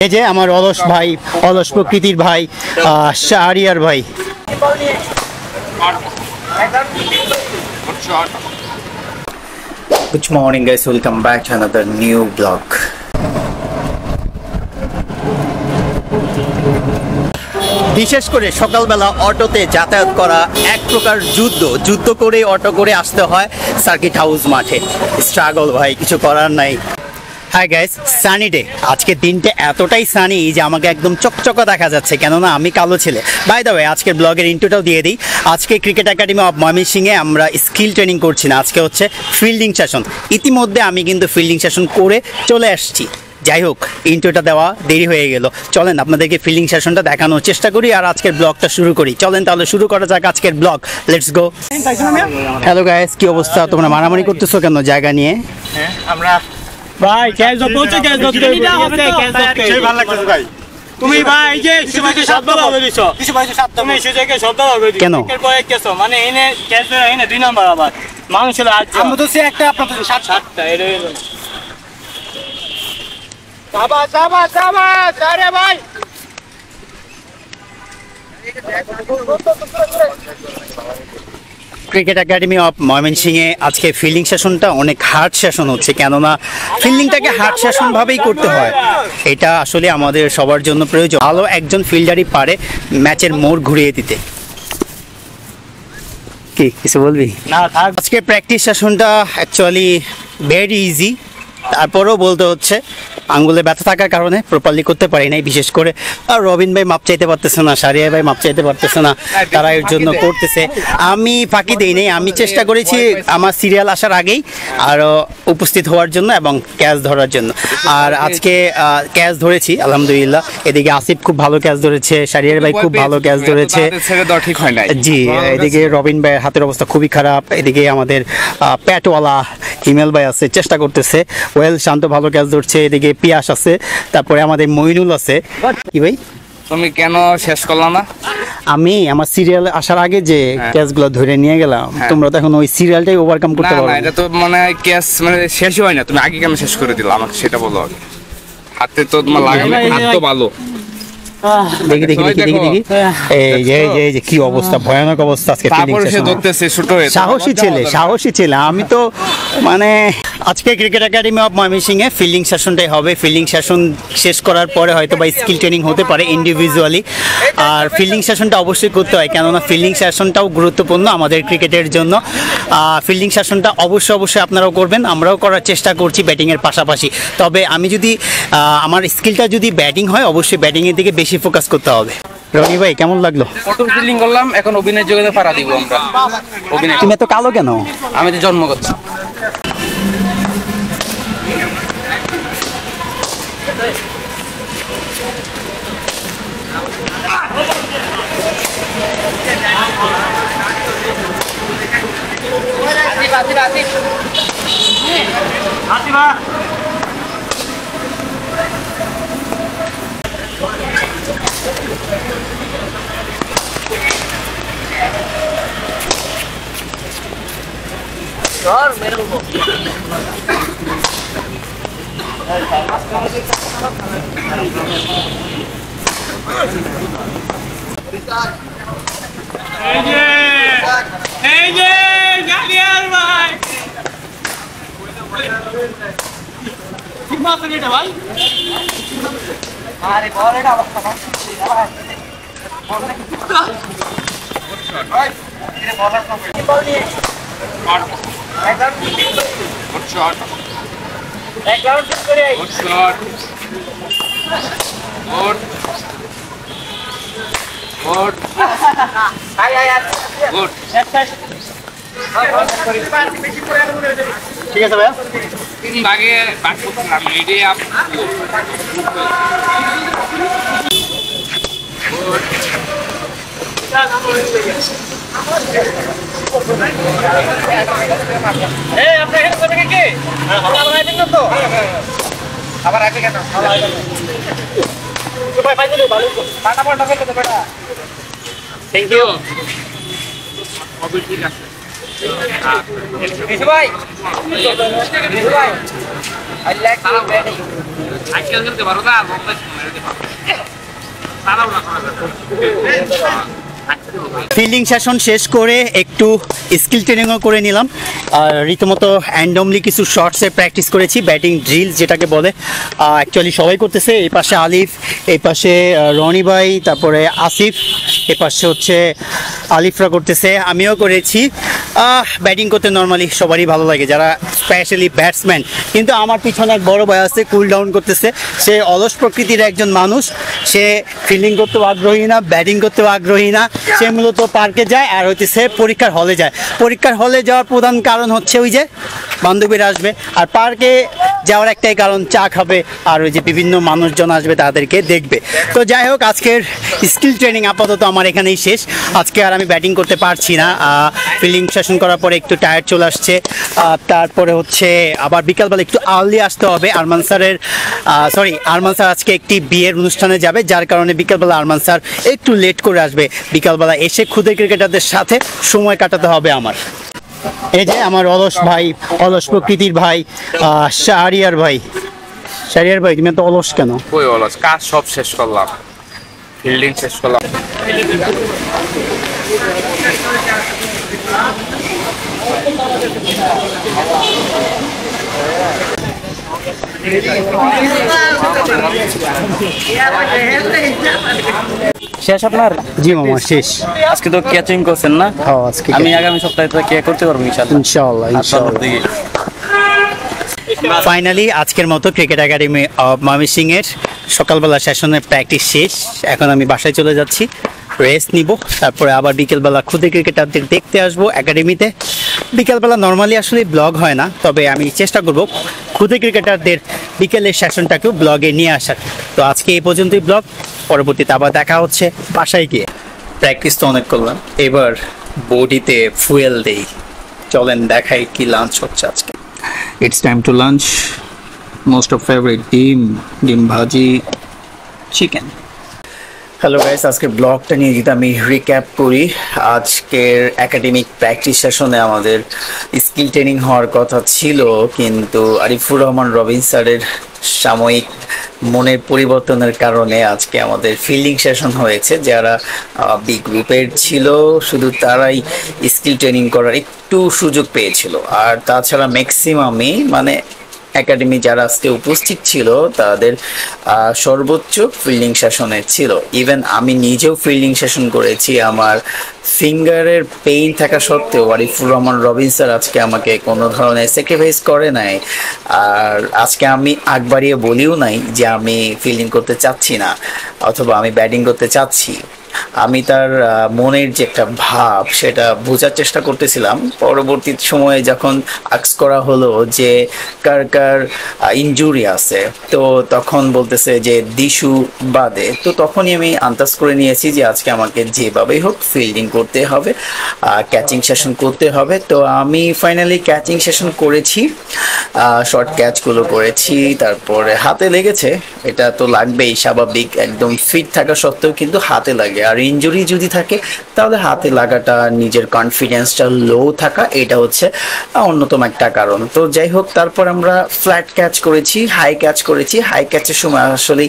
এই যে আমার অলস ভাই, অলস প্রকৃতির ভাই, শাহরিয়ার ভাই। Good morning guys, welcome back to another new vlog. বিশেষ করে সকালবেলা অটোতে যাতায়াত করা এক প্রকার যুদ্ধ করে অটো করে আসতে হয় সার্কিট হাউস মাঠে। স্ট্রাগল ভাই, কিছু করার নাই। Hi guys, sunny day. আজকে দিনটা এতটাই সানি যে আমাকে একদম চকচকা দেখা যাচ্ছে, কেননা আমি কালো ছেলে। বাই দ্য ওয়ে, আজকের ব্লগের ইন্ট্রোটাও দিয়ে দিই। আজকে ক্রিকেট একাডেমি অফ ময়মনসিংহে আমরা স্কিল ট্রেনিং করছি না, আজকে হচ্ছে ফিল্ডিং সেশন। ইতিমধ্যে আমি কিন্তু ফিল্ডিং সেশন করে চলে আসছি। যাই হোক, ইন্ট্রোটা দেওয়া দেরি হয়ে গেল। চলেন আপনাদেরকে ফিল্ডিং সেশনটা দেখানোর চেষ্টা করি আর আজকের ব্লগটা শুরু করি। চলেন তাহলে শুরু করা যাক আজকের blog. Let's go. Hello guys, কি অবস্থা? তোমরা মারামারি করতেছো কেন জায়গা নিয়ে? আমরা ভাই ক্যাচ ধরতে ক্যাচ ধরতে সেই ভালো লাগতেছে ভাই। তুমি ভাই এই যে সুজয়কে শব্দ বলে দিছো, সুজয়কে শব্দ, তুমি সুজয়কে শব্দ বলে দিছো। কেন এর পরে কেছো মানে এনে ক্যাচ ধরে এনে দুই নাম্বার আবার মানুষ হলো আজ আমরা তো সে একটা আপনাদের 60টা এর হলো। সাবাস আরে ভাই। ক্রিকেট একাডেমি অফ ময়মনসিংহে আজকে ফিল্ডিং সেশনটা অনেক হার্ড সেশন হচ্ছে, কেননা ফিল্ডিংটাকে হার্ড সেশন ভাবেই করতে হয়। এটা আসলে আমাদের সবার জন্য প্রয়োজন। ভালো একজন ফিল্ডারই পারে ম্যাচের মোড় ঘুরিয়ে দিতে। কি কিছু বলবি? না থাক। আজকে প্র্যাকটিস সেশনটা অ্যাকচুয়ালি ভেরি ইজি, তারপরেও বলতে হচ্ছে আঙ্গুলে ব্যথা থাকার কারণে প্রপারলি করতে পারি নাই। বিশেষ করে রবিন ভাই মাপ চাইতে পারতেছে না, শাহরিয়ার ভাই মাপ চাইতে পারতেছে না, তারা এর জন্য করতেছে। আমি ফাঁকি দিই নাই, আমি চেষ্টা করেছি আমার সিরিয়াল আসার আগেই আরও উপস্থিত হওয়ার জন্য এবং ক্যাচ ধরার জন্য। আর আজকে ক্যাচ ধরেছি আলহামদুলিল্লাহ। এদিকে আসিফ খুব ভালো ক্যাচ ধরেছে, শাহরিয়ার ভাই খুব ভালো ক্যাচ ধরেছে। জি, এদিকে রবিন ভাইয়ের হাতের অবস্থা খুবই খারাপ। এদিকে আমাদের প্যাটওয়ালা হিমেল ভাই আছে, চেষ্টা করতেছে। ওয়েল শান্ত ভালো ক্যাচ ধরছে। এদিকে পিয়াস আছে, তারপরে আমাদের মইনুল আছে। কি ভাই তুমি কেন শেষ করলা না? আমি আমার সিরিয়াল আসার আগে যে ক্যাচগুলো ধরে নিয়ে গেলাম, তোমরা তো এখন ওই সিরিয়ালটাই ওভারকাম করতে পারো না। এটা তো মানে ক্যাচ মানে শেষই হয় না, তুমি আগে কেন শেষ করে দিলা আমাকে সেটা বলো আগে। হাতে তো তোমার লাগে না, হাত তো ভালো। দেখি এই যে কি অবস্থা, ভয়ানক অবস্থা আজকে ফিল্ডিং সেশন। সাহসী ছেলে আমি তো। মানে আজকে ক্রিকেট একাডেমি অফ ময়মনসিংহে ফিল্ডিং সেশনটাই হবে। ফিল্ডিং সেশন শেষ করার পরে হয়তো বা স্কিল ট্রেনিং হতে পারে ইন্ডিভিজুয়ালি। আর ফিল্ডিং সেশনটা অবশ্যই করতে হয়, কেননা ফিল্ডিং সেশনটাও গুরুত্বপূর্ণ আমাদের ক্রিকেটের জন্য। ফিল্ডিং সেশনটা অবশ্যই আপনারাও করবেন, আমরাও করার চেষ্টা করছি ব্যাটিংয়ের পাশাপাশি। তবে আমি যদি আমার স্কিলটা যদি ব্যাটিং হয়, অবশ্যই ব্যাটিংয়ের দিকে বেশি ফোকাস করতে হবে। রনি ভাই কেমন লাগলো? প্রথম ফিল্ডিং করলাম, এখন অভিনয়ের জগতে পাড়া দিব আমরা। অভিনয়। তুমি এত কালো কেন? আমি তো জন্মগত। এই যে জালিয়ার ভাই ঠিক মাত্র এটা ভাই। আরে বলটা অবস্থা না ভাই, বলটা কি ভাই এটা বলার সময় কি বল নিয়ে একদম গুড শট, এক রাউন্ড করে I. Good shot, good good I good. ঠিক আছে ভাইয়া, তিন ভাগে ভাগ করলাম রেডি আপ। এই আপনি হেড করবে কি? আবার আইবেন না তো? আবার আগে কেন? ভাই ভাই দিলে ভালো তো। পাটা পাটা করতে তো বেটা। Thank you. কবে ঠিক আছে? বিশু ভাই I like you very. আজকাল খেলতে পারো না? ফিল্ডিং সেশন শেষ করে একটু স্কিল ট্রেনিংও করে নিলাম, আর রীতিমতো অ্যান্ডমলি কিছু শর্টসে প্র্যাকটিস করেছি, ব্যাটিং ড্রিল যেটাকে বলে। অ্যাকচুয়ালি সবাই করতেছে, এই পাশে আলিফ, এই পাশে রনি ভাই, তারপরে আসিফ, এই পাশে হচ্ছে আলিফরা করতেছে, আমিও করেছি। ব্যাটিং করতে নর্মালি সবারই ভালো লাগে, যারা স্পেশালি ব্যাটসম্যান। কিন্তু আমার পিছনে এক বড় ভাই আছে, কুল ডাউন করতেছে। সে অলস প্রকৃতির একজন মানুষ, সে ফিল্ডিং করতেও আগ্রহী না, ব্যাটিং করতেও আগ্রহী না। সে মূলত পার্কে যায় আর হইতেছে পরীক্ষার হলে যায়। পরীক্ষার হলে যাওয়ার প্রধান কারণ হচ্ছে ওই যে বান্ধবীরা আসবে, আর পার্কে যাওয়ার একটাই কারণ, চা খাবে আর ওই যে বিভিন্ন মানুষজন আসবে তাদেরকে দেখবে। তো যাই হোক, আজকের স্কিল ট্রেনিং আপাতত আমার এখানেই শেষ। আজকে আর আমি ব্যাটিং করতে পারছি না, ফিল্ডিং সেশন করার পরে একটু টায়ার্ড চলে আসছে। তারপরে হচ্ছে আবার বিকালবেলা একটু আর্লি আসতে হবে। আরমান স্যার আজকে একটি বিয়ের অনুষ্ঠানে যাবে, যার কারণে বিকালবেলা আরমান স্যার একটু লেট করে আসবে। বিকালবেলা এসে খুদে ক্রিকেটারদের সাথে সময় কাটাতে হবে আমার। এই যে আমার অলস প্রকৃতির ভাই শাহরিয়ার ভাই। তুমি তো অলস কেন? কই অলস, কাজ সব শেষ করলাম, ফিল্ডিং শেষ করলাম। শেষ আপনার? জি মামা শেষ। আজকে তো ক্যাচিং করছেন না? হ্যাঁ, আজকে আমি আগামী সপ্তাহে তো কে করতে পারবো ইনশাআল্লাহ। ফাইনালি আজকের মতো ক্রিকেট একাডেমি অফ ময়মনসিংহ এর সকালবেলা সেশনের প্র্যাকটিস শেষ। এখন আমি বাসায় চলে যাচ্ছি, রেস্ট নিব, তারপরে আবার বিকেলবেলা খুদে ক্রিকেটারদের দেখতে আসবো একাডেমিতে। বিকেলবেলা নর্মালি আসলে ব্লগ হয় না, তবে আমি চেষ্টা করব খুদে ক্রিকেটারদের বিকেলের সেশনটাকেও ব্লগে নিয়ে আসার। তো আজকে এই পর্যন্তই ব্লগ, পরবর্তীতে আবার দেখা হচ্ছে বাসায় গিয়ে। প্র্যাকটিস তো অনেক করলাম, এবার বডিতে ফুয়েল দেই। চলেন দেখাই কি লাঞ্চ হচ্ছে আজকে। It's time to lunch. Most of favourite ডিম ভাজি, চিকেন। হ্যালো গাইস, আজকে ব্লগটা নিয়ে যদি আমি রিক্যাপ করি, আজকের একাডেমিক প্র্যাকটিস সেশনে আমাদের স্কিল ট্রেনিং হওয়ার কথা ছিল, কিন্তু আরিফুর রহমান রবিন স্যারের সাময়িক মনের পরিবর্তনের কারণে আজকে আমাদের ফিল্ডিং সেশন হয়েছে। যারা বিগ গ্রুপের ছিল শুধু তারাই স্কিল ট্রেনিং করার একটু সুযোগ পেয়েছিল, আর তাছাড়া ম্যাক্সিমামই মানে একাডেমি যারা আজকে উপস্থিত ছিল তাদের সর্বোচ্চ ফিল্ডিং সেশনে ছিল। ইভেন আমি নিজেও ফিল্ডিং সেশন করেছি, আমার ফিঙ্গারের পেইন থাকা সত্ত্বেও আরিফুর রহমান রবিন স্যার আজকে আমাকে কোনো ধরনের স্যাক্রিফাইস করে নাই। আর আজকে আমি আগ বাড়িয়ে বলিও নাই যে আমি ফিল্ডিং করতে চাচ্ছি না অথবা আমি ব্যাটিং করতে চাচ্ছি। আমি তার মনের যে একটা ভাব সেটা বোঝার চেষ্টা করতেছিলাম। পরবর্তী সময়ে যখন আস্ক করা হলো যে কার কার ইনজুরি আছে, তো তখন বলতেছে যে দিশু বাদে, তো তখনই আমি আন্দাজ করে নিয়েছি যে আজকে আমাকে যেভাবেই হোক ফিল্ডিং করতে হবে, ক্যাচিং সেশন করতে হবে। তো আমি ফাইনালি ক্যাচিং সেশন করেছি, শর্ট ক্যাচগুলো করেছি, তারপরে হাতে লেগেছে, এটা তো লাগবেই, স্বাভাবিক, একদম ফিট থাকা সত্ত্বেও কিন্তু হাতে লাগে। আর ইনজুরি যদি থাকে তাহলে হাতে লাগাটা, নিজের কনফিডেন্সটা লো থাকা, এটা হচ্ছে অন্যতম একটা কারণ। তো যাই হোক, তারপর আমরা ফ্ল্যাট ক্যাচ করেছি, হাই ক্যাচ করেছি। হাই ক্যাচের সময় আসলে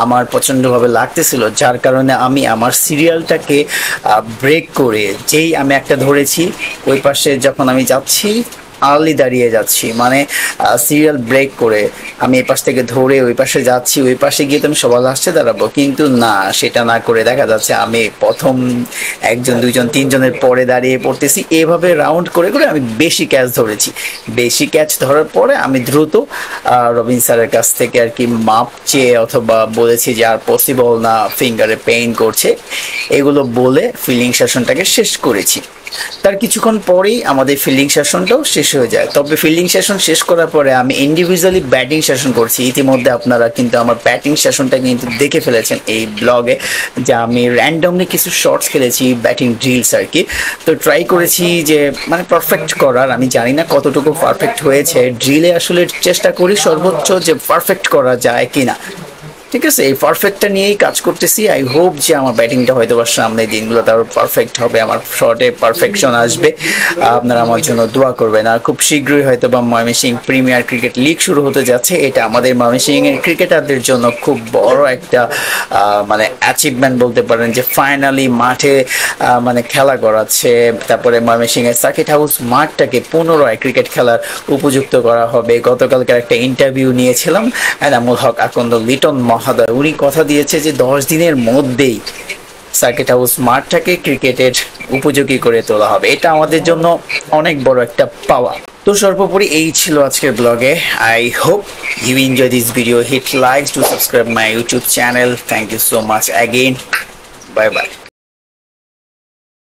আমার প্রচণ্ডভাবে লাগতেছিল, যার কারণে আমি আমার সিরিয়ালটাকে ব্রেক করে যেই আমি একটা ধরেছি, ওই পাশে যখন আমি যাচ্ছি আর্লি দাঁড়িয়ে যাচ্ছি, মানে সিরিয়াল ব্রেক করে আমি এই পাশ থেকে ধরে ওই পাশে যাচ্ছি, ওই পাশে গিয়ে তো আমি সবার লাস্টে দাঁড়াবো, কিন্তু না, সেটা না করে দেখা যাচ্ছে আমি প্রথম একজন, দুইজন, তিনজনের পরে দাঁড়িয়ে পড়তেছি। এভাবে রাউন্ড করে করে আমি বেশি ক্যাচ ধরেছি। বেশি ক্যাচ ধরার পরে আমি দ্রুত রবিন স্যারের কাছ থেকে আর কি মাপ চেয়ে অথবা বলেছি যে আর পসিবল না, ফিঙ্গারে পেইন করছে, এগুলো বলে ফিল্ডিং সেশনটাকে শেষ করেছি। তার কিছুক্ষণ পরেই আমাদের ফিল্ডিং সেশনটাও শেষ হয়ে যায়। তবে ফিল্ডিং সেশন শেষ করার পরে আমি ইন্ডিভিজুয়ালি ব্যাটিং সেশন করছি। ইতিমধ্যে আপনারা কিন্তু আমার ব্যাটিং সেশনটা কিন্তু দেখে ফেলেছেন এই ব্লগে, যে আমি র্যান্ডমলি কিছু শর্টস খেলেছি, ব্যাটিং ড্রিলস আর কি। তো ট্রাই করেছি যে মানে পারফেক্ট করার, আমি জানি না কতটুকু পারফেক্ট হয়েছে। ড্রিলে আসলে চেষ্টা করি সর্বোচ্চ যে পারফেক্ট করা যায় কিনা। ঠিক আছে, এই পারফেক্টটা নিয়েই কাজ করতেছি। আই হোপ যে আমার ব্যাটিংটা হয়তো বা সামনের দিনগুলোতে আরো পারফেক্ট হবে, আমার শর্টে পারফেকশন আসবে। আপনারা আমার জন্য দোয়া করবেন। আর খুব শীঘ্রই হয়তো বা ময়মনসিংহ প্রিমিয়ার ক্রিকেট লিগ শুরু হতে যাচ্ছে। এটা আমাদের ময়মনসিংহের ক্রিকেটারদের জন্য খুব বড় একটা মানে অ্যাচিভমেন্ট বলতে পারেন, যে ফাইনালি মাঠে মানে খেলা করাচ্ছে। তারপরে ময়মনসিংহের সার্কিট হাউস মাঠটাকে পুনরায় ক্রিকেট খেলার উপযুক্ত করা হবে। গতকালকার একটা ইন্টারভিউ নিয়েছিলাম এনামুল হক আকন্দ লিটন মহোদয়, উনি কথা দিয়েছে যে 10 দিনের মধ্যেই সার্কিট হাউস মাঠটাকে ক্রিকেটের উপযোগী করে তোলা হবে। এটা আমাদের জন্য অনেক বড় একটা পাওয়া। তো সর্বোপরি এই ছিল আজকের ব্লগে। I hope you enjoy this video, hit like to subscribe my YouTube channel. Thank you so much again, bye by.